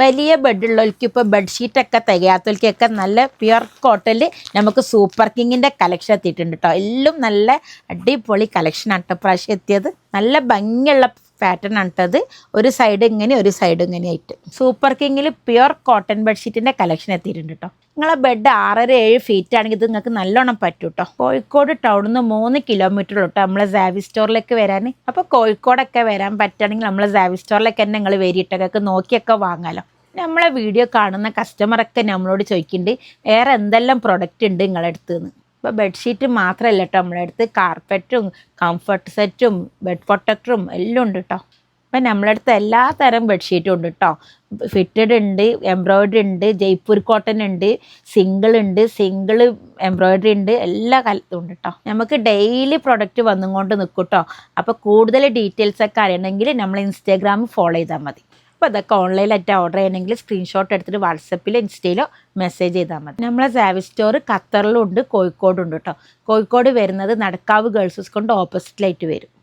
വലിയ ബെഡുള്ളവർക്ക് ഇപ്പോൾ ബെഡ്ഷീറ്റൊക്കെ തികയാത്തവർക്കൊക്കെ നല്ല പ്യുർ കോട്ടണിൽ നമുക്ക് സൂപ്പർ കിങ്ങിൻ്റെ കളക്ഷൻ എത്തിയിട്ടുണ്ട് കേട്ടോ. എല്ലാം നല്ല അടിപൊളി കളക്ഷനാണ് കേട്ടോ പ്രാവശ്യം എത്തിയത്. നല്ല ഭംഗിയുള്ള പാറ്റേൺ ആണ് കേട്ടത്. ഒരു സൈഡ് ഇങ്ങനെ ഒരു സൈഡ് ഇങ്ങനെ ആയിട്ട് സൂപ്പർ കിങ്ങിൽ പ്യുർ കോട്ടൺ ബെഡ്ഷീറ്റിൻ്റെ കളക്ഷൻ എത്തിയിട്ടുണ്ട് കേട്ടോ. നിങ്ങളെ ബെഡ് 6.5-7 ഫീറ്റ് ആണെങ്കിൽ ഇത് നിങ്ങൾക്ക് നല്ലോണം പറ്റും കേട്ടോ. കോഴിക്കോട് ടൗണിൽ നിന്ന് 3 കിലോമീറ്റർ കേട്ടോ നമ്മളെ സാവി സ്റ്റോറിലേക്ക് വരാൻ. അപ്പോൾ കോഴിക്കോടൊക്കെ വരാൻ പറ്റുകയാണെങ്കിൽ നമ്മളെ സാവി സ്റ്റോറിലേക്ക് തന്നെ നിങ്ങൾ വരിയിട്ടൊക്കെ നോക്കിയൊക്കെ വാങ്ങാലോ. നമ്മളെ വീഡിയോ കാണുന്ന കസ്റ്റമറൊക്കെ നമ്മളോട് ചോദിക്കുന്നുണ്ട് വേറെ എന്തെല്ലാം പ്രൊഡക്റ്റ് ഉണ്ട് നിങ്ങളുടെ അടുത്ത് നിന്ന്. ഇപ്പോൾ ബെഡ്ഷീറ്റ് മാത്രമല്ല കേട്ടോ നമ്മളെ അടുത്ത് കാർപ്പറ്റും കംഫർട്ട് സെറ്റും ബെഡ് പ്രൊട്ടക്ടറും എല്ലാം ഉണ്ട് കേട്ടോ. അപ്പം നമ്മളെ അടുത്ത് എല്ലാ തരം ബെഡ്ഷീറ്റും ഉണ്ട് കേട്ടോ. ഫിറ്റഡ് ഉണ്ട്, എംബ്രോയിഡറി ഉണ്ട്, ജയ്പൂർ കോട്ടൺ ഉണ്ട്, സിംഗിൾ എംബ്രോയിഡറി ഉണ്ട്, എല്ലാ കാലത്തും ഉണ്ട് കേട്ടോ. നമുക്ക് ഡെയിലി പ്രൊഡക്റ്റ് വന്നുകൊണ്ട് നിൽക്കും കേട്ടോ. അപ്പോൾ കൂടുതൽ ഡീറ്റെയിൽസൊക്കെ അറിയണമെങ്കിൽ നമ്മൾ ഇൻസ്റ്റാഗ്രാം ഫോളോ ചെയ്താൽ മതി. അപ്പോൾ അതൊക്കെ ഓൺലൈനായിട്ട് ഓർഡർ ചെയ്യണമെങ്കിൽ സ്ക്രീൻഷോട്ട് എടുത്തിട്ട് വാട്സപ്പിലോ ഇൻസ്റ്റയിലോ മെസ്സേജ് ചെയ്താൽ മതി. നമ്മളെ സാവി സ്റ്റോർ ഖത്തറിലും ഉണ്ട്, കോഴിക്കോടും ഉണ്ട് കേട്ടോ. കോഴിക്കോട് വരുന്നത് നടക്കാവ് ഗേൾസ് സ്കൂളിൻ്റെ ഓപ്പോസിറ്റിലായിട്ട് വരും.